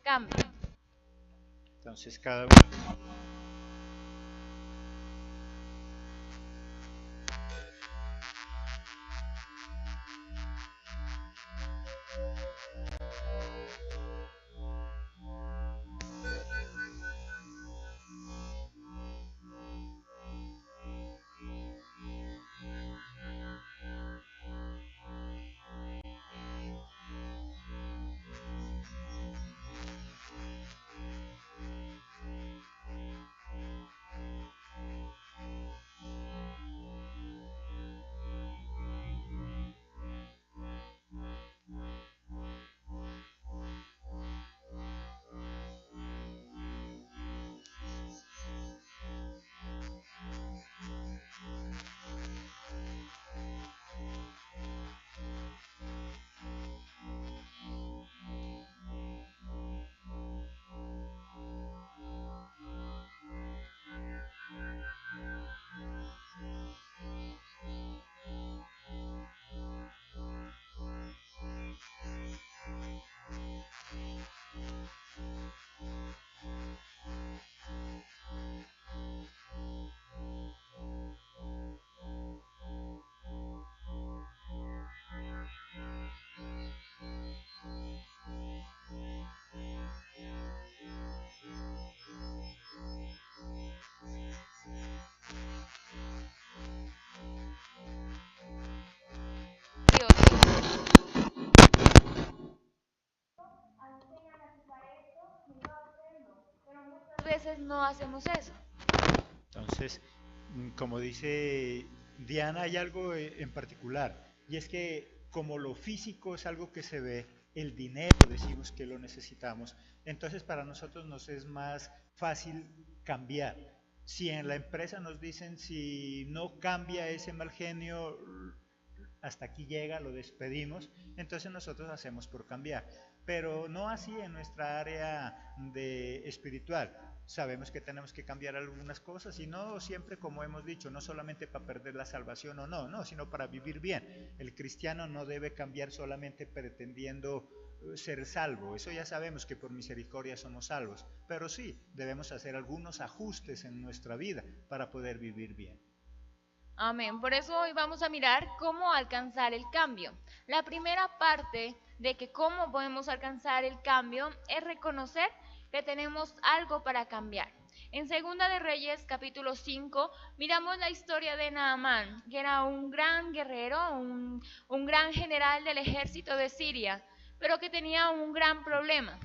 cambio. Entonces cada uno. Dios. Muchas veces no hacemos eso. Entonces, como dice Diana, hay algo en particular, y es que como lo físico es algo que se ve, el dinero decimos que lo necesitamos, entonces para nosotros nos es más fácil cambiar. Si en la empresa nos dicen si no cambia ese mal genio, hasta aquí llega, lo despedimos, entonces nosotros hacemos por cambiar. Pero no así en nuestra área de espiritual. Sabemos que tenemos que cambiar algunas cosas y no siempre, como hemos dicho, no solamente para perder la salvación o no, no, sino para vivir bien. El cristiano no debe cambiar solamente pretendiendo ser salvo. Eso ya sabemos que por misericordia somos salvos, pero sí debemos hacer algunos ajustes en nuestra vida para poder vivir bien. Amén. Por eso hoy vamos a mirar cómo alcanzar el cambio. La primera parte de que cómo podemos alcanzar el cambio es reconocer que tenemos algo para cambiar. En Segunda de Reyes, capítulo 5, miramos la historia de Naamán, que era un gran guerrero, un gran general del ejército de Siria, pero que tenía un gran problema.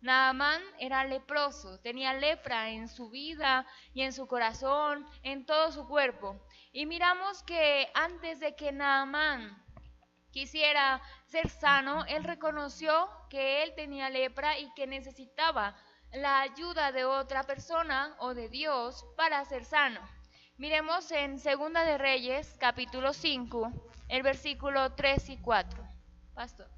Naamán era leproso, tenía lepra en su vida y en su corazón, en todo su cuerpo. Y miramos que antes de que Naamán quisiera ser sano, él reconoció que él tenía lepra y que necesitaba la ayuda de otra persona o de Dios para ser sano. Miremos en Segunda de Reyes, capítulo 5, el versículo 3 y 4. Pastor.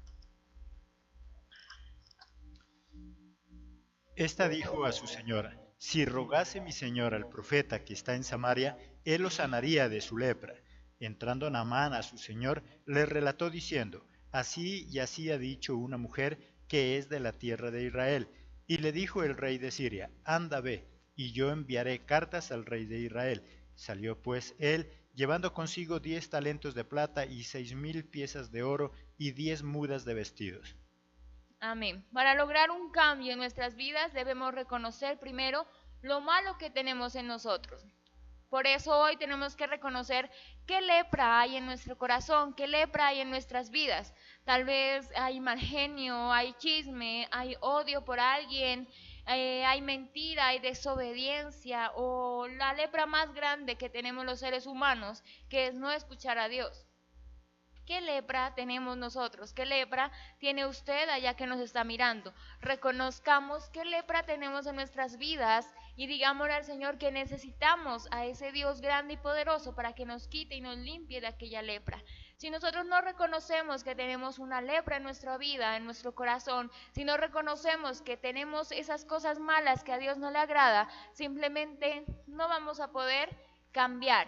Esta dijo a su señora: si rogase mi señor al profeta que está en Samaria, él lo sanaría de su lepra. Entrando Naamán a su señor, le relató diciendo: así y así ha dicho una mujer que es de la tierra de Israel. Y le dijo el rey de Siria: anda, ve, y yo enviaré cartas al rey de Israel. Salió pues él, llevando consigo 10 talentos de plata y 6000 piezas de oro y 10 mudas de vestidos. Amén. Para lograr un cambio en nuestras vidas debemos reconocer primero lo malo que tenemos en nosotros. Por eso hoy tenemos que reconocer qué lepra hay en nuestro corazón, qué lepra hay en nuestras vidas. Tal vez hay mal genio, hay chisme, hay odio por alguien, hay mentira, hay desobediencia o la lepra más grande que tenemos los seres humanos, que es no escuchar a Dios. ¿Qué lepra tenemos nosotros? ¿Qué lepra tiene usted allá que nos está mirando? Reconozcamos qué lepra tenemos en nuestras vidas y digámosle al Señor que necesitamos a ese Dios grande y poderoso para que nos quite y nos limpie de aquella lepra. Si nosotros no reconocemos que tenemos una lepra en nuestra vida, en nuestro corazón, si no reconocemos que tenemos esas cosas malas que a Dios no le agrada, simplemente no vamos a poder cambiar.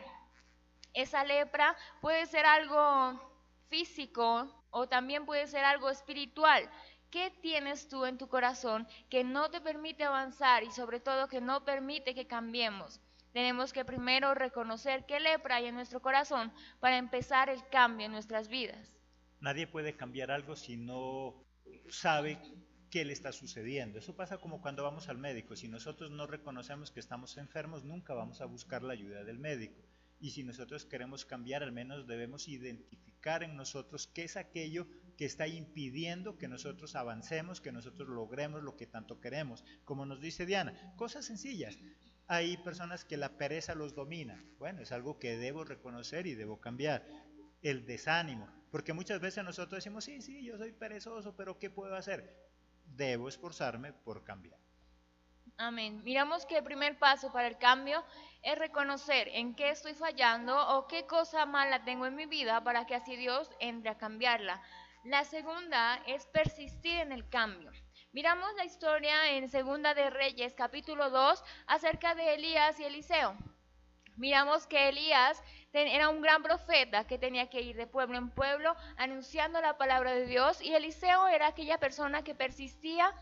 Esa lepra puede ser algo físico o también puede ser algo espiritual. ¿qué tienes tú en tu corazón que no te permite avanzar y sobre todo que no permite que cambiemos? Tenemos que primero reconocer qué lepra hay en nuestro corazón para empezar el cambio en nuestras vidas. Nadie puede cambiar algo si no sabe qué le está sucediendo. Eso pasa como cuando vamos al médico. Si nosotros no reconocemos que estamos enfermos, nunca vamos a buscar la ayuda del médico. Y si nosotros queremos cambiar, al menos debemos identificar en nosotros qué es aquello que está impidiendo que nosotros avancemos, que nosotros logremos lo que tanto queremos. Como nos dice Diana, cosas sencillas. Hay personas que la pereza los domina. Bueno, es algo que debo reconocer y debo cambiar. El desánimo, porque muchas veces nosotros decimos, sí, sí, yo soy perezoso, pero ¿qué puedo hacer? Debo esforzarme por cambiar. Amén. Miramos que el primer paso para el cambio es reconocer en qué estoy fallando o qué cosa mala tengo en mi vida para que así Dios entre a cambiarla. La segunda es persistir en el cambio. Miramos la historia en Segunda de Reyes, capítulo 2, acerca de Elías y Eliseo. Miramos que Elías era un gran profeta que tenía que ir de pueblo en pueblo anunciando la palabra de Dios, y Eliseo era aquella persona que persistía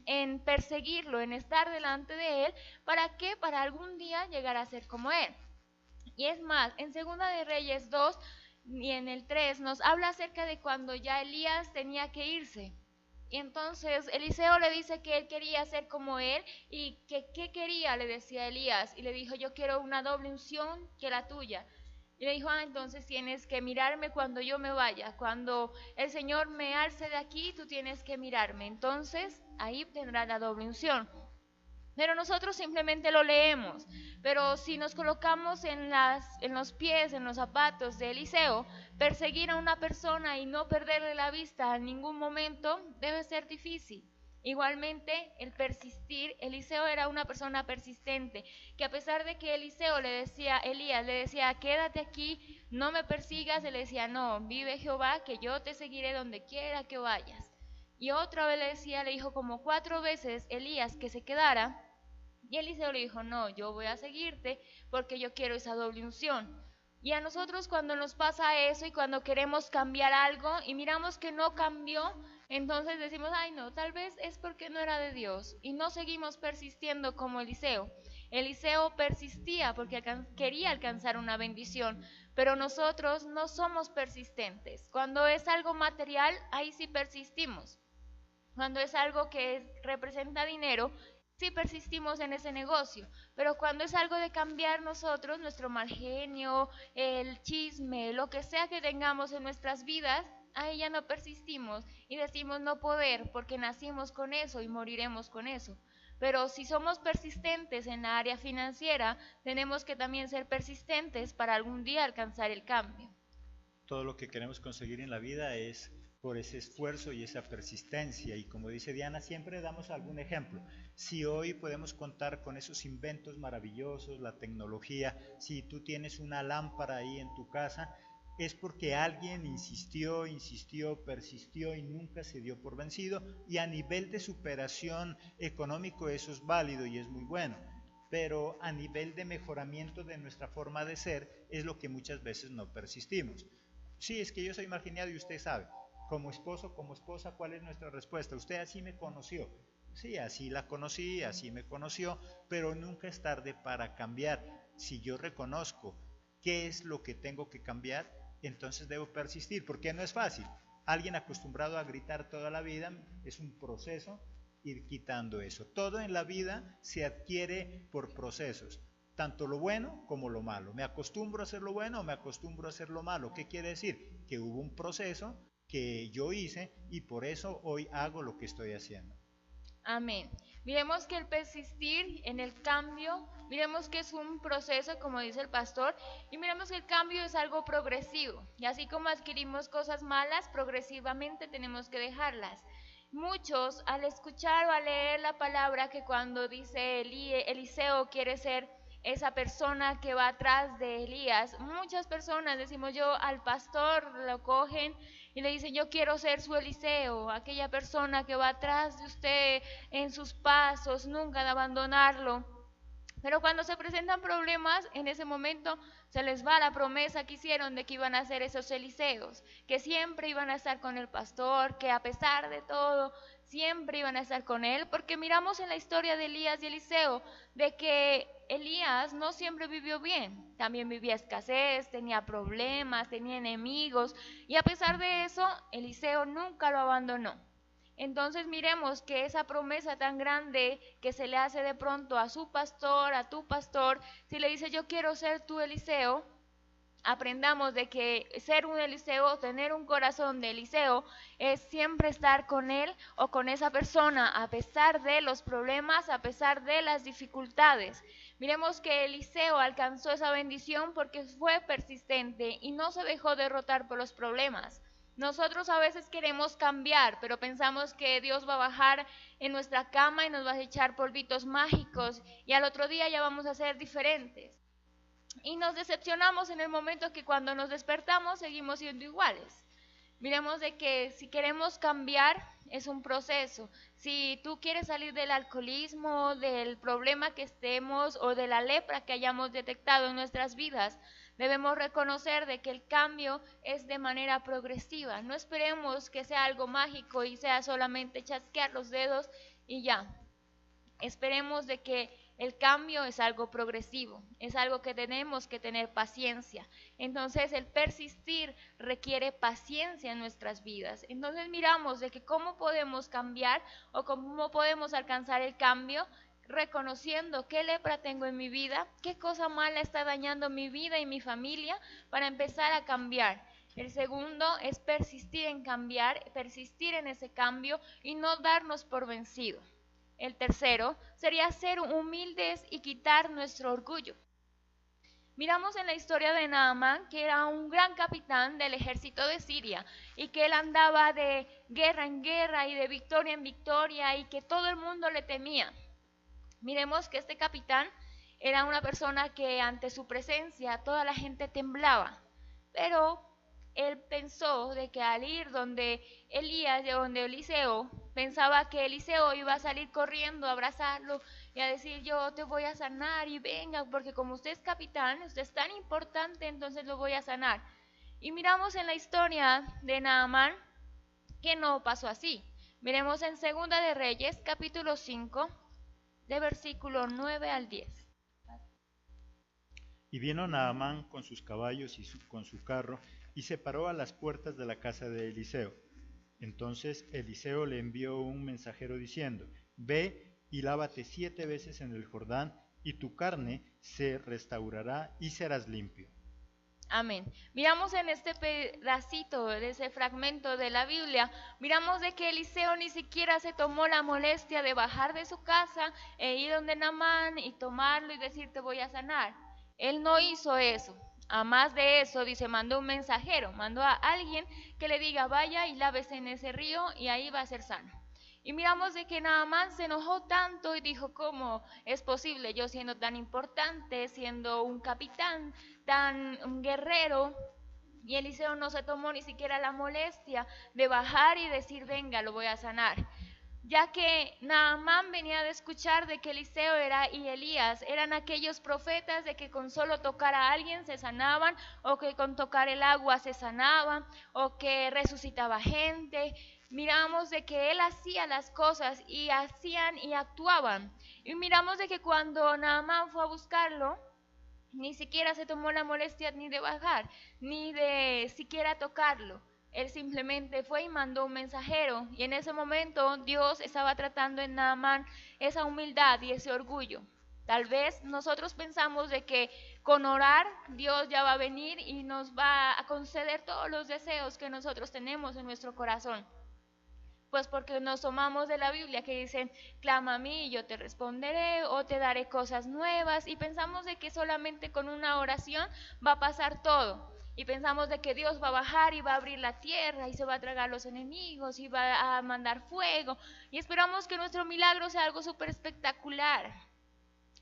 en perseguirlo, en estar delante de él, ¿para qué? Para algún día llegar a ser como él. Y es más, en Segunda de Reyes 2 y en el 3 nos habla acerca de cuando ya Elías tenía que irse. Y entonces Eliseo le dice que él quería ser como él y que qué quería, le decía Elías, y le dijo, yo quiero una doble unción que la tuya. Y le dijo, entonces tienes que mirarme cuando yo me vaya, cuando el Señor me alce de aquí, tú tienes que mirarme, entonces ahí tendrás la doble unción. Pero nosotros simplemente lo leemos. Pero si nos colocamos en los pies, en los zapatos de Eliseo, perseguir a una persona y no perderle la vista en ningún momento debe ser difícil. Igualmente, el persistir, Eliseo era una persona persistente, que a pesar de que Eliseo le decía, Elías le decía, quédate aquí, no me persigas, él le decía, no, vive Jehová, que yo te seguiré donde quiera que vayas. Y otra vez le decía, le dijo como 4 veces Elías que se quedara, y Eliseo le dijo, no, yo voy a seguirte porque yo quiero esa doble unción. Y a nosotros cuando nos pasa eso y cuando queremos cambiar algo y miramos que no cambió, entonces decimos, ay no, tal vez es porque no era de Dios. Y no seguimos persistiendo como Eliseo. Eliseo persistía porque quería alcanzar una bendición, pero nosotros no somos persistentes. Cuando es algo material, ahí sí persistimos. Cuando es algo que representa dinero, sí persistimos en ese negocio, pero cuando es algo de cambiar nosotros, nuestro mal genio, el chisme, lo que sea que tengamos en nuestras vidas, ahí ya no persistimos y decimos no poder porque nacimos con eso y moriremos con eso. Pero si somos persistentes en la área financiera, tenemos que también ser persistentes para algún día alcanzar el cambio. Todo lo que queremos conseguir en la vida es por ese esfuerzo y esa persistencia. Y como dice Diana, siempre damos algún ejemplo. Si hoy podemos contar con esos inventos maravillosos, la tecnología, si tú tienes una lámpara ahí en tu casa, es porque alguien insistió, insistió, persistió y nunca se dio por vencido. Y a nivel de superación económico eso es válido y es muy bueno. Pero a nivel de mejoramiento de nuestra forma de ser es lo que muchas veces no persistimos. Sí, es que yo soy marginado y usted sabe. Como esposo, como esposa, ¿cuál es nuestra respuesta? Usted así me conoció. Sí, así la conocí, así me conoció, pero nunca es tarde para cambiar. Si yo reconozco qué es lo que tengo que cambiar, entonces debo persistir, porque no es fácil. Alguien acostumbrado a gritar toda la vida, es un proceso ir quitando eso. Todo en la vida se adquiere por procesos, tanto lo bueno como lo malo. ¿Me acostumbro a hacer lo bueno o me acostumbro a hacer lo malo? ¿Qué quiere decir? Que hubo un proceso que yo hice y por eso hoy hago lo que estoy haciendo. Amén. Miremos que el persistir en el cambio, miremos que es un proceso, como dice el pastor, y miremos que el cambio es algo progresivo. Y así como adquirimos cosas malas, progresivamente tenemos que dejarlas. Muchos, al escuchar o al leer la palabra que cuando dice Eliseo quiere ser esa persona que va atrás de Elías, muchas personas, decimos yo, al pastor lo cogen y le dicen, yo quiero ser su Eliseo, aquella persona que va atrás de usted en sus pasos, nunca de abandonarlo. Pero cuando se presentan problemas, en ese momento se les va la promesa que hicieron de que iban a ser esos Eliseos, que siempre iban a estar con el pastor, que a pesar de todo, siempre iban a estar con él, porque miramos en la historia de Elías y Eliseo, de que Elías no siempre vivió bien, también vivía escasez, tenía problemas, tenía enemigos, y a pesar de eso, Eliseo nunca lo abandonó. Entonces miremos que esa promesa tan grande que se le hace de pronto a su pastor, a tu pastor, si le dice yo quiero ser tu Eliseo, aprendamos de que ser un Eliseo, tener un corazón de Eliseo, es siempre estar con él o con esa persona a pesar de los problemas, a pesar de las dificultades. Miremos que Eliseo alcanzó esa bendición porque fue persistente y no se dejó derrotar por los problemas. Nosotros a veces queremos cambiar, pero pensamos que Dios va a bajar en nuestra cama y nos va a echar polvitos mágicos y al otro día ya vamos a ser diferentes. Y nos decepcionamos en el momento que cuando nos despertamos seguimos siendo iguales. Miremos de que si queremos cambiar es un proceso. Si tú quieres salir del alcoholismo, del problema que estemos o de la lepra que hayamos detectado en nuestras vidas, debemos reconocer de que el cambio es de manera progresiva. No esperemos que sea algo mágico y sea solamente chasquear los dedos y ya. Esperemos de que el cambio es algo progresivo, es algo que tenemos que tener paciencia. Entonces el persistir requiere paciencia en nuestras vidas. Entonces miramos de que cómo podemos cambiar o cómo podemos alcanzar el cambio reconociendo qué lepra tengo en mi vida, qué cosa mala está dañando mi vida y mi familia para empezar a cambiar. El segundo es persistir en cambiar, persistir en ese cambio y no darnos por vencido. El tercero sería ser humildes y quitar nuestro orgullo. Miramos en la historia de Naamán, que era un gran capitán del ejército de Siria y que él andaba de guerra en guerra y de victoria en victoria y que todo el mundo le temía. Miremos que este capitán era una persona que ante su presencia toda la gente temblaba, pero él pensó de que al ir donde Elías, de donde Eliseo, pensaba que Eliseo iba a salir corriendo a abrazarlo y a decir yo te voy a sanar y venga, porque como usted es capitán, usted es tan importante, entonces lo voy a sanar. Y miramos en la historia de Naamán que no pasó así. Miremos en Segunda de Reyes, capítulo 5, de versículo 9 al 10. Y vino Naamán con sus caballos y con su carro, y se paró a las puertas de la casa de Eliseo. Entonces Eliseo le envió un mensajero diciendo, ve y lávate 7 veces en el Jordán, y tu carne se restaurará y serás limpio. Amén. Miramos en este pedacito, de ese fragmento de la Biblia, miramos de que Eliseo ni siquiera se tomó la molestia de bajar de su casa e ir donde Naamán y tomarlo y decir te voy a sanar. Él no hizo eso. A más de eso, dice, mandó un mensajero, mandó a alguien que le diga vaya y lávese en ese río y ahí va a ser sano. Y miramos de que Naamán se enojó tanto y dijo, ¿cómo es posible yo siendo tan importante, siendo un capitán, un guerrero? Y Eliseo no se tomó ni siquiera la molestia de bajar y decir, venga, lo voy a sanar. Ya que Naamán venía de escuchar de que Eliseo y Elías eran aquellos profetas de que con solo tocar a alguien se sanaban, o que con tocar el agua se sanaban, o que resucitaba gente. Miramos de que él hacía las cosas y hacían y actuaban. Y miramos de que cuando Naamán fue a buscarlo, ni siquiera se tomó la molestia ni de bajar, ni de siquiera tocarlo. Él simplemente fue y mandó un mensajero, y en ese momento Dios estaba tratando en Naamán esa humildad y ese orgullo. Tal vez nosotros pensamos de que con orar Dios ya va a venir y nos va a conceder todos los deseos que nosotros tenemos en nuestro corazón. Pues porque nos tomamos de la Biblia que dicen, clama a mí y yo te responderé, o te daré cosas nuevas, y pensamos de que solamente con una oración va a pasar todo. Y pensamos de que Dios va a bajar y va a abrir la tierra y se va a tragar los enemigos y va a mandar fuego. Y esperamos que nuestro milagro sea algo súper espectacular.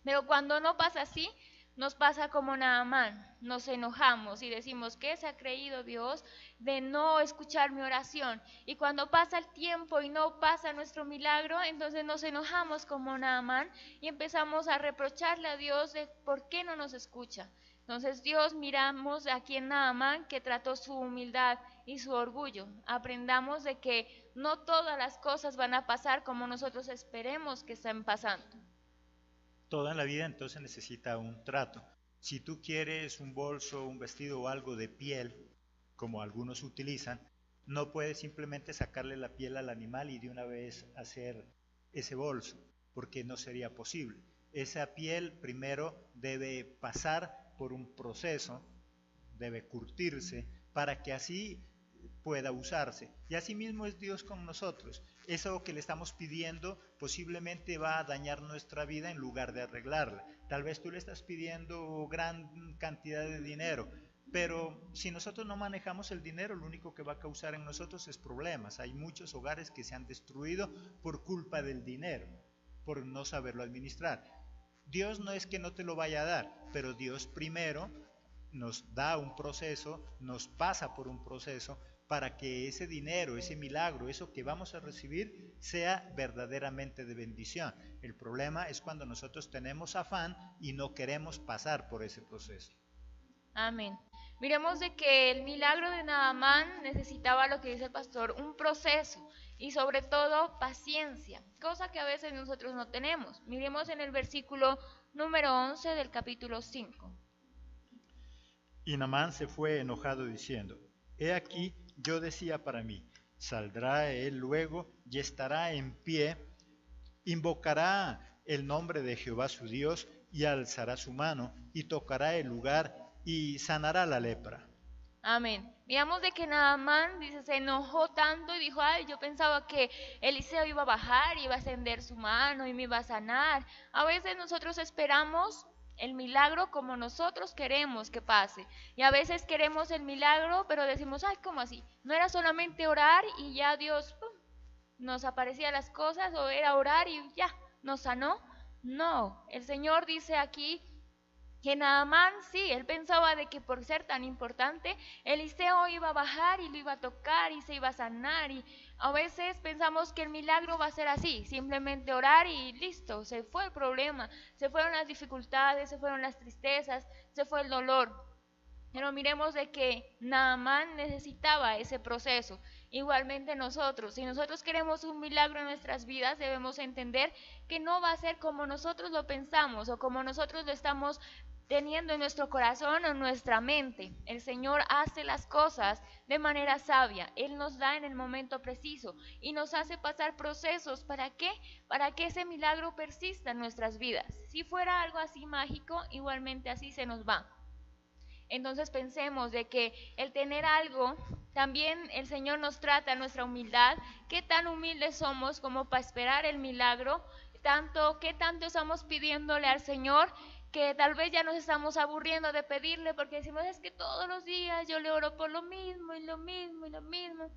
Pero cuando no pasa así, Nos pasa como Naamán, nos enojamos y decimos, ¿qué se ha creído Dios de no escuchar mi oración? Y cuando pasa el tiempo y no pasa nuestro milagro, entonces nos enojamos como Naamán y empezamos a reprocharle a Dios de por qué no nos escucha. Entonces Dios, miramos aquí en Naamán que trató su humildad y su orgullo. Aprendamos de que no todas las cosas van a pasar como nosotros esperemos que estén pasando. Todo en la vida entonces necesita un trato. Si tú quieres un bolso, un vestido o algo de piel, como algunos utilizan, no puedes simplemente sacarle la piel al animal y de una vez hacer ese bolso, porque no sería posible. Esa piel primero debe pasar por un proceso, debe curtirse, para que así pueda usarse. Y así mismo es Dios con nosotros. Eso que le estamos pidiendo posiblemente va a dañar nuestra vida en lugar de arreglarla. Tal vez tú le estás pidiendo gran cantidad de dinero, pero si nosotros no manejamos el dinero, lo único que va a causar en nosotros es problemas. Hay muchos hogares que se han destruido por culpa del dinero, por no saberlo administrar. Dios no es que no te lo vaya a dar, pero Dios primero nos da un proceso, nos pasa por un proceso para que ese dinero, ese milagro, eso que vamos a recibir sea verdaderamente de bendición. El problema es cuando nosotros tenemos afán y no queremos pasar por ese proceso. Amén. Miremos de que el milagro de Naamán necesitaba, lo que dice el pastor, un proceso y sobre todo paciencia, cosa que a veces nosotros no tenemos. Miremos en el versículo número 11 del capítulo 5. Y Naamán se fue enojado diciendo, he aquí, yo decía para mí, saldrá él luego y estará en pie, invocará el nombre de Jehová su Dios y alzará su mano y tocará el lugar y sanará la lepra. Amén. Veamos de que Naamán, dice, se enojó tanto y dijo, ay, yo pensaba que Eliseo iba a bajar, iba a extender su mano y me iba a sanar. A veces nosotros esperamos el milagro como nosotros queremos que pase. Y a veces queremos el milagro, pero decimos, ay, ¿cómo así? No era solamente orar y ya Dios ¡pum!, nos aparecía las cosas, o era orar y ya nos sanó. No, el Señor dice aquí que Naamán, sí, él pensaba de que por ser tan importante, Eliseo iba a bajar y lo iba a tocar y se iba a sanar. Y a veces pensamos que el milagro va a ser así, simplemente orar y listo, se fue el problema, se fueron las dificultades, se fueron las tristezas, se fue el dolor. Pero miremos de que Naamán necesitaba ese proceso. Igualmente nosotros, si nosotros queremos un milagro en nuestras vidas, debemos entender que no va a ser como nosotros lo pensamos o como nosotros lo estamos teniendo en nuestro corazón o en nuestra mente. El Señor hace las cosas de manera sabia. Él nos da en el momento preciso y nos hace pasar procesos. ¿Para qué? Para que ese milagro persista en nuestras vidas. Si fuera algo así mágico, igualmente así se nos va. Entonces pensemos de que el tener algo, también el Señor nos trata nuestra humildad, qué tan humildes somos como para esperar el milagro, qué tanto estamos pidiéndole al Señor, que tal vez ya nos estamos aburriendo de pedirle porque decimos, es que todos los días yo le oro por lo mismo y lo mismo y lo mismo.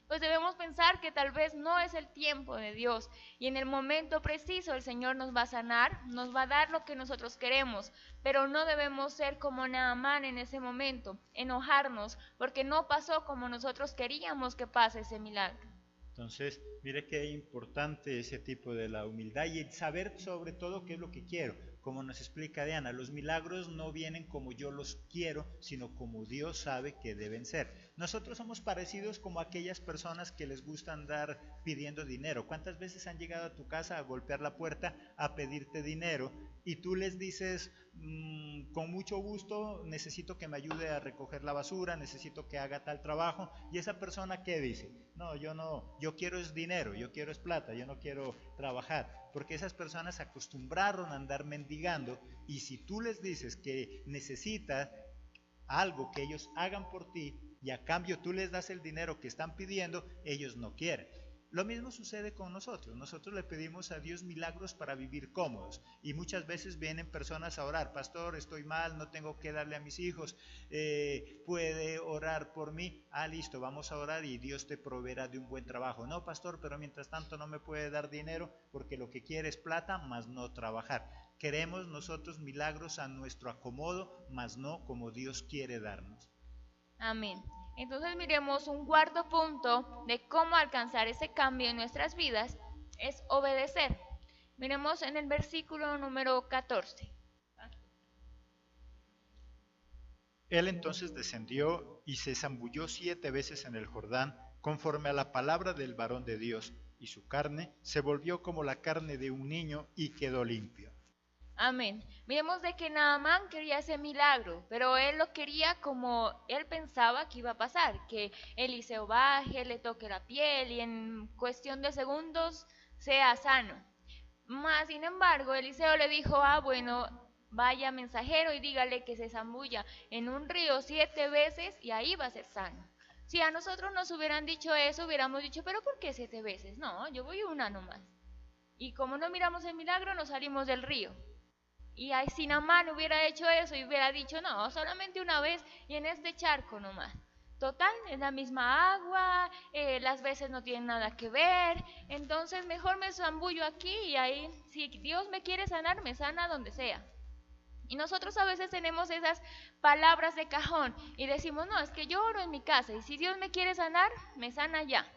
Pues debemos pensar que tal vez no es el tiempo de Dios y en el momento preciso el Señor nos va a sanar, nos va a dar lo que nosotros queremos, pero no debemos ser como Naamán en ese momento, enojarnos porque no pasó como nosotros queríamos que pase ese milagro. Entonces, mire qué importante ese tipo de la humildad y el saber sobre todo qué es lo que quiero. Como nos explica Diana, los milagros no vienen como yo los quiero, sino como Dios sabe que deben ser. Nosotros somos parecidos como aquellas personas que les gusta andar pidiendo dinero. ¿Cuántas veces han llegado a tu casa a golpear la puerta a pedirte dinero y tú les dices, con mucho gusto, necesito que me ayude a recoger la basura, necesito que haga tal trabajo? Y esa persona, ¿qué dice? No, yo quiero es dinero, yo quiero es plata, yo no quiero trabajar, porque esas personas se acostumbraron a andar mendigando, y si tú les dices que necesitas algo que ellos hagan por ti y a cambio tú les das el dinero que están pidiendo, ellos no quieren. Lo mismo sucede con nosotros. Nosotros le pedimos a Dios milagros para vivir cómodos y muchas veces vienen personas a orar, pastor, estoy mal, no tengo que darle a mis hijos, puede orar por mí. Ah, listo, vamos a orar y Dios te proveerá de un buen trabajo. No, pastor, pero mientras tanto no me puede dar dinero porque lo que quiere es plata, más no trabajar. Queremos nosotros milagros a nuestro acomodo, mas no como Dios quiere darnos. Amén. Entonces miremos un cuarto punto de cómo alcanzar ese cambio en nuestras vidas, es obedecer. Miremos en el versículo número 14. Él entonces descendió y se zambulló 7 veces en el Jordán, conforme a la palabra del varón de Dios, y su carne se volvió como la carne de un niño y quedó limpio. Amén. Miremos de que Naamán quería ese milagro, pero él lo quería como él pensaba que iba a pasar, que Eliseo baje, le toque la piel y en cuestión de segundos sea sano. Mas, sin embargo, Eliseo le dijo, bueno, vaya mensajero y dígale que se zambulla en un río 7 veces y ahí va a ser sano. Si a nosotros nos hubieran dicho eso, hubiéramos dicho, pero ¿por qué 7 veces? No, yo voy una nomás. Y como no miramos el milagro, nos salimos del río. Y ahí si Naamán hubiera hecho eso y hubiera dicho, no, solamente una vez y en este charco nomás. Total, es la misma agua, las veces no tienen nada que ver, entonces mejor me zambullo aquí y ahí, si Dios me quiere sanar, me sana donde sea. Y nosotros a veces tenemos esas palabras de cajón y decimos, no, es que yo oro en mi casa y si Dios me quiere sanar, me sana ya.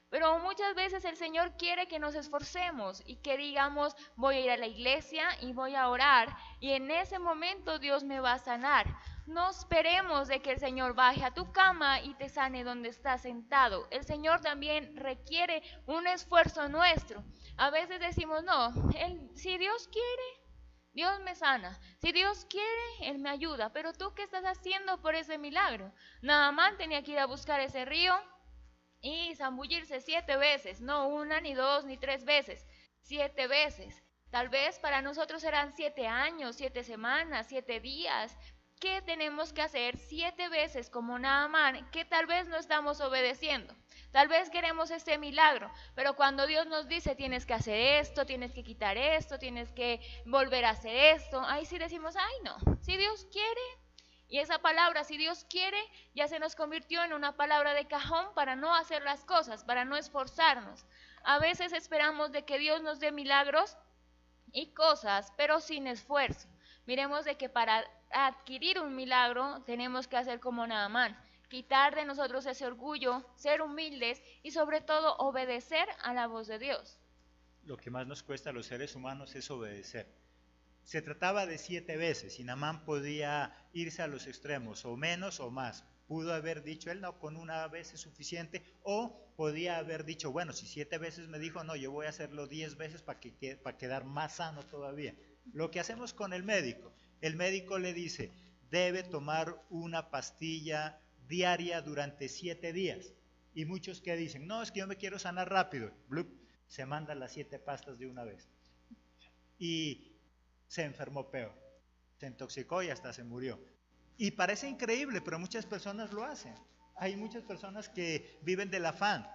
Pero muchas veces el Señor quiere que nos esforcemos y que digamos, voy a ir a la iglesia y voy a orar y en ese momento Dios me va a sanar. No esperemos de que el Señor baje a tu cama y te sane donde estás sentado. El Señor también requiere un esfuerzo nuestro. A veces decimos, no, si Dios quiere, Dios me sana. Si Dios quiere, Él me ayuda. Pero tú, ¿qué estás haciendo por ese milagro? Naamán tenía que ir a buscar ese río y zambullirse 7 veces, no una, ni dos, ni 3 veces, 7 veces. Tal vez para nosotros serán 7 años, 7 semanas, 7 días. ¿Qué tenemos que hacer 7 veces como Naamán que tal vez no estamos obedeciendo? Tal vez queremos este milagro, pero cuando Dios nos dice tienes que hacer esto, tienes que quitar esto, tienes que volver a hacer esto, ahí sí decimos, ay no, si Dios quiere. Y esa palabra, si Dios quiere, ya se nos convirtió en una palabra de cajón para no hacer las cosas, para no esforzarnos. A veces esperamos de que Dios nos dé milagros y cosas, pero sin esfuerzo. Miremos de que para adquirir un milagro tenemos que hacer como Naamán, quitar de nosotros ese orgullo, ser humildes y sobre todo obedecer a la voz de Dios. Lo que más nos cuesta a los seres humanos es obedecer. Se trataba de 7 veces y Naamán podía irse a los extremos, o menos o más. Pudo haber dicho él, no, con una vez es suficiente, o podía haber dicho, bueno, si 7 veces me dijo, no, yo voy a hacerlo 10 veces para quedar más sano todavía. Lo que hacemos con el médico le dice, debe tomar una pastilla diaria durante 7 días. Y muchos que dicen, no, es que yo me quiero sanar rápido, blup, se mandan las 7 pastas de una vez. Y se enfermó peor, se intoxicó y hasta se murió. Y parece increíble, pero muchas personas lo hacen. Hay muchas personas que viven del afán.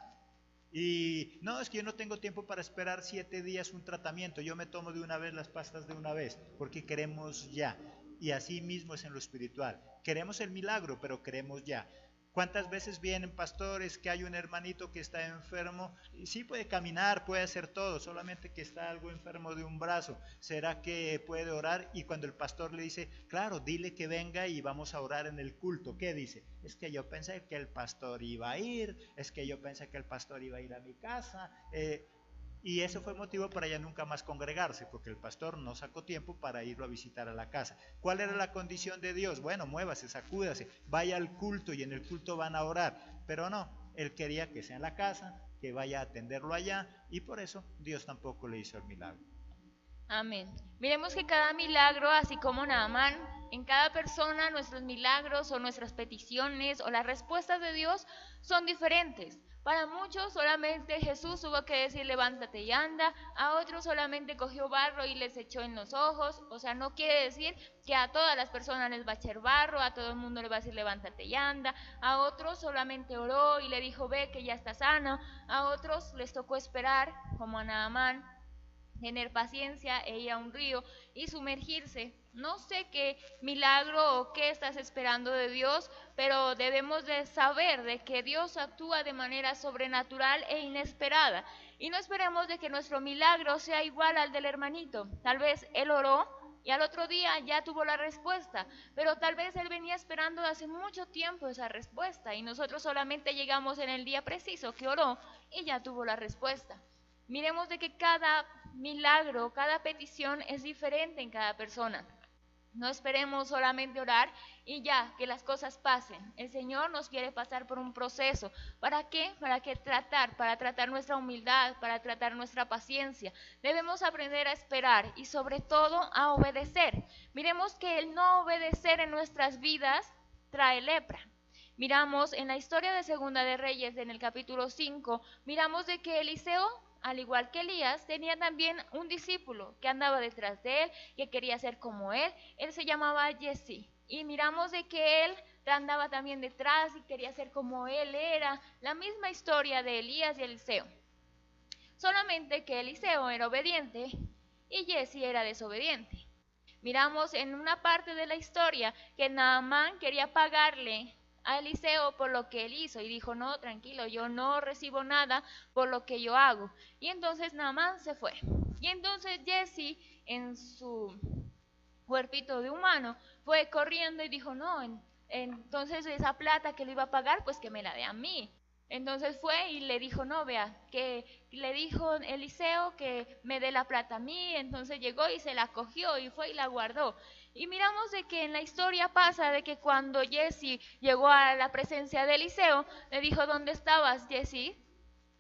Y no, es que yo no tengo tiempo para esperar 7 días un tratamiento, yo me tomo de una vez las pastas de una vez, porque queremos ya. Y así mismo es en lo espiritual. Queremos el milagro, pero queremos ya. ¿Cuántas veces vienen pastores que hay un hermanito que está enfermo? Y sí puede caminar, puede hacer todo, solamente que está algo enfermo de un brazo. ¿Será que puede orar? Y cuando el pastor le dice, claro, dile que venga y vamos a orar en el culto. ¿Qué dice? Es que yo pensé que el pastor iba a ir, es que yo pensé que el pastor iba a ir a mi casa. Y eso fue motivo para ya nunca más congregarse, porque el pastor no sacó tiempo para irlo a visitar a la casa. ¿Cuál era la condición de Dios? Bueno, muévase, sacúdase, vaya al culto y en el culto van a orar. Pero no, él quería que sea en la casa, que vaya a atenderlo allá, y por eso Dios tampoco le hizo el milagro. Amén. Miremos que cada milagro, así como Naamán, en cada persona nuestros milagros o nuestras peticiones o las respuestas de Dios son diferentes. Para muchos solamente Jesús tuvo que decir levántate y anda, a otros solamente cogió barro y les echó en los ojos, o sea, no quiere decir que a todas las personas les va a echar barro, a todo el mundo le va a decir levántate y anda, a otros solamente oró y le dijo ve que ya está sano, a otros les tocó esperar, como a Naamán, tener paciencia e ir a un río y sumergirse No sé qué milagro o qué estás esperando de Dios, pero debemos de saber de que Dios actúa de manera sobrenatural e inesperada. Y no esperemos de que nuestro milagro sea igual al del hermanito. Tal vez él oró y al otro día ya tuvo la respuesta, pero tal vez él venía esperando hace mucho tiempo esa respuesta y nosotros solamente llegamos en el día preciso que oró y ya tuvo la respuesta. Miremos de que cada milagro, cada petición es diferente en cada persona. No esperemos solamente orar y ya, que las cosas pasen. El Señor nos quiere pasar por un proceso. ¿Para qué? Para tratar nuestra humildad, para tratar nuestra paciencia. Debemos aprender a esperar y sobre todo a obedecer. Miremos que el no obedecer en nuestras vidas trae lepra. Miramos en la historia de Segunda de Reyes, en el capítulo 5, miramos de que Eliseo, al igual que Elías, tenía también un discípulo que andaba detrás de él, que quería ser como él se llamaba Jesse. Y miramos de que él andaba también detrás y quería ser como él era, la misma historia de Elías y Eliseo. Solamente que Eliseo era obediente y Jesse era desobediente. Miramos en una parte de la historia que Naamán quería pagarle a Eliseo por lo que él hizo y dijo, no, tranquilo, yo no recibo nada por lo que yo hago. Y entonces Naamán se fue. Y entonces Jesse, en su cuerpito de humano, fue corriendo y dijo, no, entonces esa plata que le iba a pagar, pues que me la dé a mí. Entonces fue y le dijo, no, vea, que le dijo Eliseo que me dé la plata a mí, entonces llegó y se la cogió y fue y la guardó. Y miramos de que en la historia pasa de que cuando Jesse llegó a la presencia de Eliseo, le dijo, ¿dónde estabas, Jesse?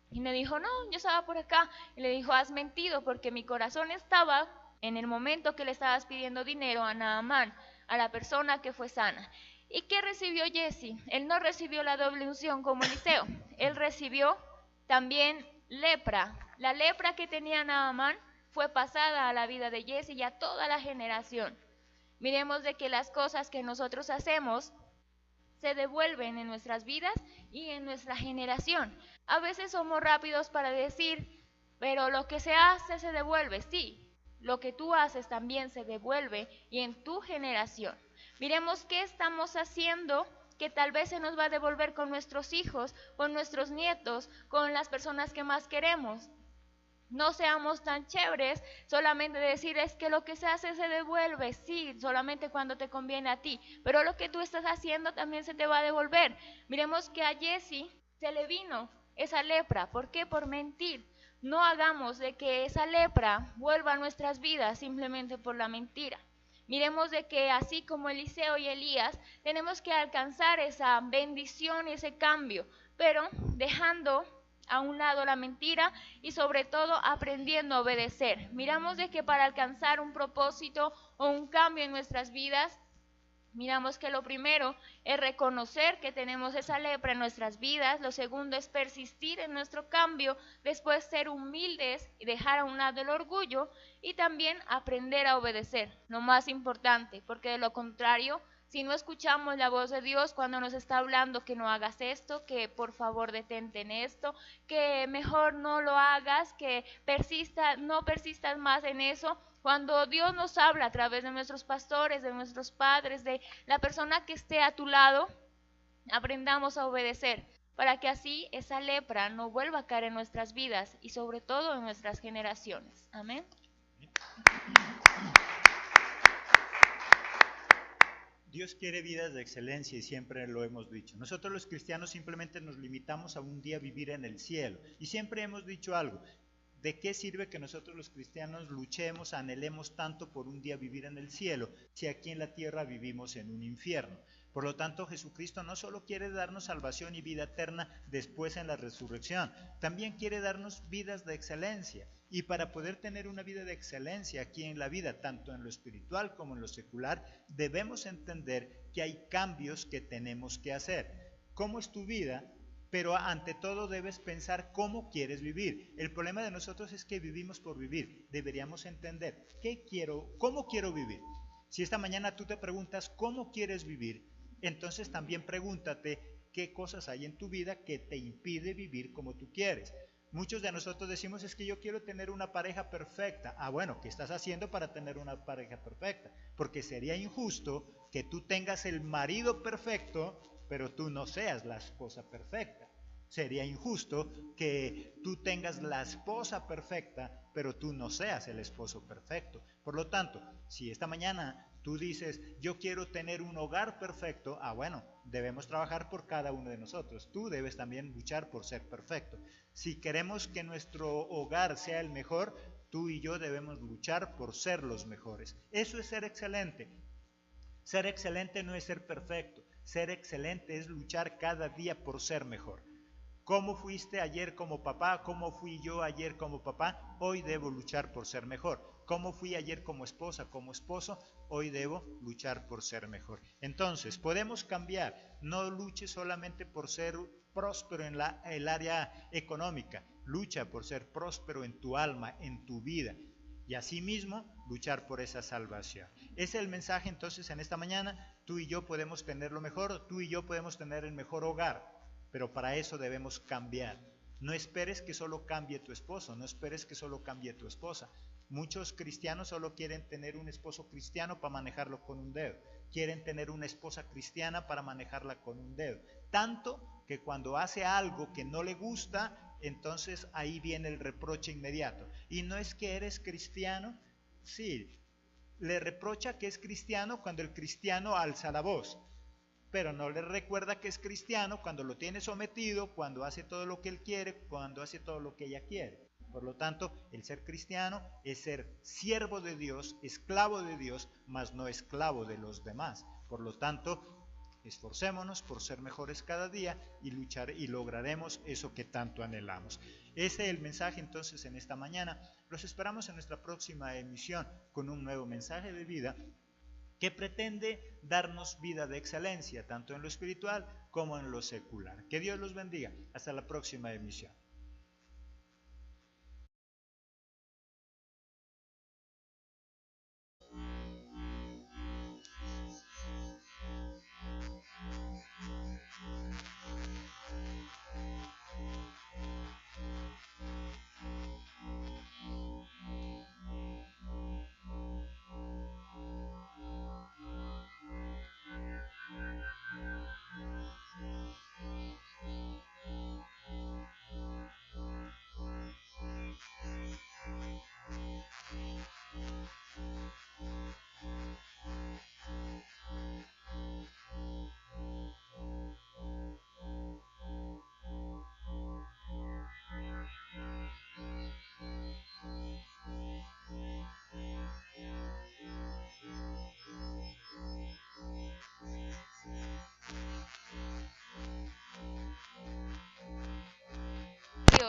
Y le dijo, no, yo estaba por acá. Y le dijo, has mentido porque mi corazón estaba en el momento que le estabas pidiendo dinero a Naamán, a la persona que fue sana. ¿Y qué recibió Jesse? Él no recibió la doble unción como Eliseo. Él recibió también lepra. La lepra que tenía Naamán fue pasada a la vida de Jesse y a toda la generación. Miremos de que las cosas que nosotros hacemos se devuelven en nuestras vidas y en nuestra generación. A veces somos rápidos para decir, pero lo que se hace se devuelve, sí, lo que tú haces también se devuelve y en tu generación. Miremos qué estamos haciendo que tal vez se nos va a devolver con nuestros hijos, con nuestros nietos, con las personas que más queremos. No seamos tan chéveres solamente decir es que lo que se hace se devuelve, sí, solamente cuando te conviene a ti, pero lo que tú estás haciendo también se te va a devolver. Miremos que a Jesse se le vino esa lepra, ¿por qué? Por mentir. No hagamos de que esa lepra vuelva a nuestras vidas simplemente por la mentira. Miremos de que así como Eliseo y Elías, tenemos que alcanzar esa bendición y ese cambio, pero dejando a un lado la mentira y sobre todo aprendiendo a obedecer. Miramos de que para alcanzar un propósito o un cambio en nuestras vidas, miramos que lo primero es reconocer que tenemos esa lepra en nuestras vidas, lo segundo es persistir en nuestro cambio, después ser humildes y dejar a un lado el orgullo y también aprender a obedecer, lo más importante, porque de lo contrario, si no escuchamos la voz de Dios cuando nos está hablando que no hagas esto, que por favor detente en esto, que mejor no lo hagas, que no persistas más en eso, cuando Dios nos habla a través de nuestros pastores, de nuestros padres, de la persona que esté a tu lado, aprendamos a obedecer para que así esa lepra no vuelva a caer en nuestras vidas y sobre todo en nuestras generaciones. Amén. Dios quiere vidas de excelencia y siempre lo hemos dicho. Nosotros los cristianos simplemente nos limitamos a un día vivir en el cielo. Y siempre hemos dicho algo, ¿de qué sirve que nosotros los cristianos luchemos, anhelemos tanto por un día vivir en el cielo si aquí en la tierra vivimos en un infierno? Por lo tanto, Jesucristo no solo quiere darnos salvación y vida eterna después en la resurrección, también quiere darnos vidas de excelencia. Y para poder tener una vida de excelencia aquí en la vida, tanto en lo espiritual como en lo secular, debemos entender que hay cambios que tenemos que hacer. ¿Cómo es tu vida? Pero ante todo debes pensar cómo quieres vivir. El problema de nosotros es que vivimos por vivir. Deberíamos entender cómo quiero vivir. Si esta mañana tú te preguntas cómo quieres vivir, entonces también pregúntate qué cosas hay en tu vida que te impide vivir como tú quieres. Muchos de nosotros decimos, es que yo quiero tener una pareja perfecta. Ah, bueno, ¿qué estás haciendo para tener una pareja perfecta? Porque sería injusto que tú tengas el marido perfecto, pero tú no seas la esposa perfecta. Sería injusto que tú tengas la esposa perfecta, pero tú no seas el esposo perfecto. Por lo tanto, si esta mañana tú dices, yo quiero tener un hogar perfecto, ah, bueno, debemos trabajar por cada uno de nosotros. Tú debes también luchar por ser perfecto. Si queremos que nuestro hogar sea el mejor, tú y yo debemos luchar por ser los mejores. Eso es ser excelente. Ser excelente no es ser perfecto. Ser excelente es luchar cada día por ser mejor. ¿Cómo fuiste ayer como papá? ¿Cómo fui yo ayer como papá? Hoy debo luchar por ser mejor. ¿Cómo fui ayer como esposa, como esposo? Hoy debo luchar por ser mejor. Entonces, podemos cambiar. No luches solamente por ser próspero en el área económica. Lucha por ser próspero en tu alma, en tu vida. Y asimismo, luchar por esa salvación. Ese es el mensaje entonces en esta mañana. Tú y yo podemos tener lo mejor. Tú y yo podemos tener el mejor hogar. Pero para eso debemos cambiar. No esperes que solo cambie tu esposo, no esperes que solo cambie tu esposa. Muchos cristianos solo quieren tener un esposo cristiano para manejarlo con un dedo. Quieren tener una esposa cristiana para manejarla con un dedo. Tanto que cuando hace algo que no le gusta, entonces ahí viene el reproche inmediato. Y no es que eres cristiano, sí, le reprocha que es cristiano cuando el cristiano alza la voz, pero no le recuerda que es cristiano cuando lo tiene sometido, cuando hace todo lo que él quiere, cuando hace todo lo que ella quiere. Por lo tanto, el ser cristiano es ser siervo de Dios, esclavo de Dios, mas no esclavo de los demás. Por lo tanto, esforcémonos por ser mejores cada día y luchar y lograremos eso que tanto anhelamos. Ese es el mensaje entonces en esta mañana. Los esperamos en nuestra próxima emisión con un nuevo mensaje de vida que pretende darnos vida de excelencia, tanto en lo espiritual como en lo secular. Que Dios los bendiga. Hasta la próxima emisión. Dios.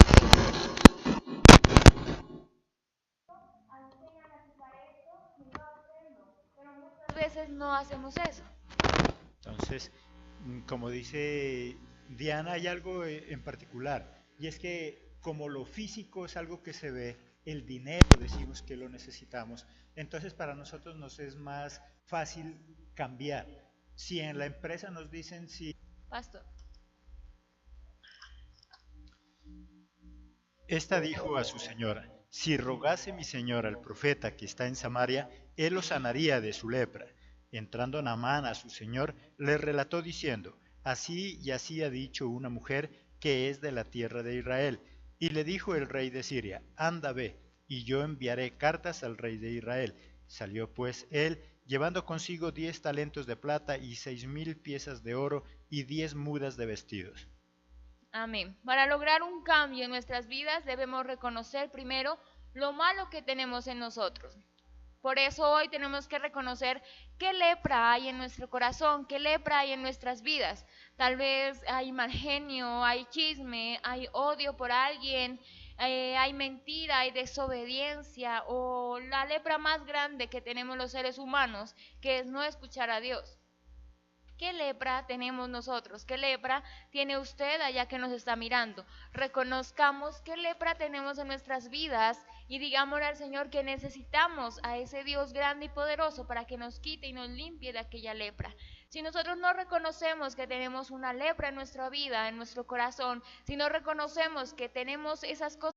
Pero muchas veces no hacemos eso. Entonces, como dice Diana, hay algo en particular, y es que como lo físico es algo que se ve, el dinero decimos que lo necesitamos, entonces para nosotros nos es más fácil cambiar. Si en la empresa nos dicen si Pastor. esta dijo a su señora, si rogase mi señor al profeta que está en Samaria, él lo sanaría de su lepra. Entrando Naamán a su señor, le relató diciendo, así y así ha dicho una mujer que es de la tierra de Israel. Y le dijo el rey de Siria, anda ve, y yo enviaré cartas al rey de Israel. Salió pues él, llevando consigo 10 talentos de plata y 6,000 piezas de oro y 10 mudas de vestidos. Amén. Para lograr un cambio en nuestras vidas debemos reconocer primero lo malo que tenemos en nosotros. Por eso hoy tenemos que reconocer qué lepra hay en nuestro corazón, qué lepra hay en nuestras vidas. Tal vez hay mal genio, hay chisme, hay odio por alguien, hay mentira, hay desobediencia o la lepra más grande que tenemos los seres humanos, que es no escuchar a Dios. ¿Qué lepra tenemos nosotros? ¿Qué lepra tiene usted allá que nos está mirando? Reconozcamos qué lepra tenemos en nuestras vidas y digámosle al Señor que necesitamos a ese Dios grande y poderoso para que nos quite y nos limpie de aquella lepra. Si nosotros no reconocemos que tenemos una lepra en nuestra vida, en nuestro corazón, si no reconocemos que tenemos esas cosas,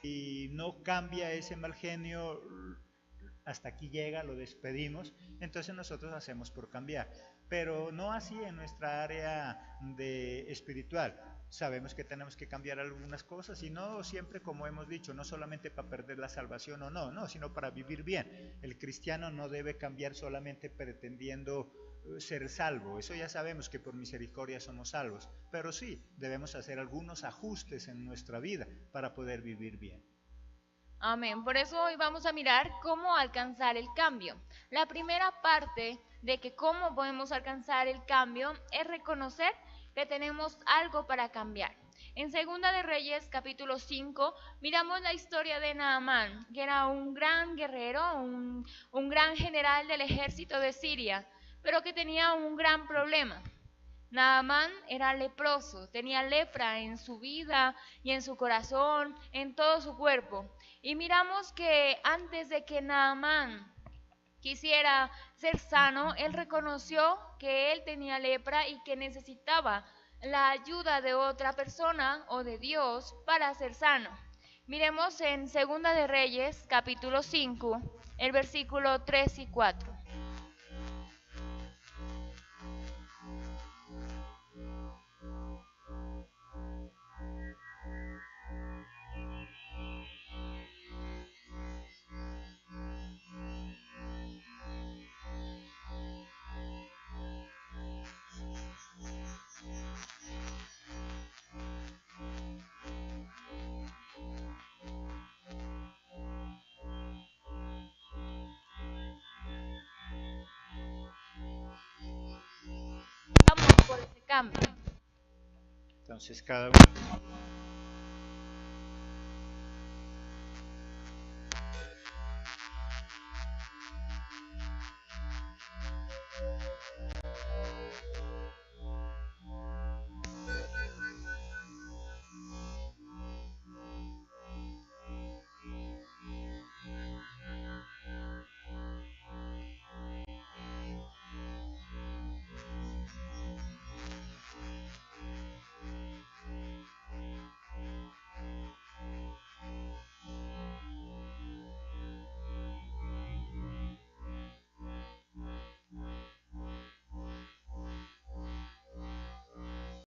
y no cambia ese mal genio, hasta aquí llega, lo despedimos, entonces nosotros hacemos por cambiar. Pero no así en nuestra área de espiritual. Sabemos que tenemos que cambiar algunas cosas y no siempre, como hemos dicho, no solamente para perder la salvación o no, sino para vivir bien. El cristiano no debe cambiar solamente pretendiendo ser salvo. Eso ya sabemos que por misericordia somos salvos, pero sí debemos hacer algunos ajustes en nuestra vida para poder vivir bien. amén. Por eso hoy vamos a mirar cómo alcanzar el cambio. La primera parte de que cómo podemos alcanzar el cambio es reconocer que tenemos algo para cambiar. En Segunda de Reyes, capítulo 5, miramos la historia de Naamán, que era un gran guerrero, un gran general del ejército de Siria, pero que tenía un gran problema. Naamán era leproso, tenía lepra en su vida y en su corazón, en todo su cuerpo. Y miramos que antes de que Naamán quisiera ser sano, él reconoció que él tenía lepra y que necesitaba la ayuda de otra persona o de Dios para ser sano. Miremos en Segunda de Reyes, capítulo 5, el versículo 3 y 4. Vamos por ese cambio. Entonces cada uno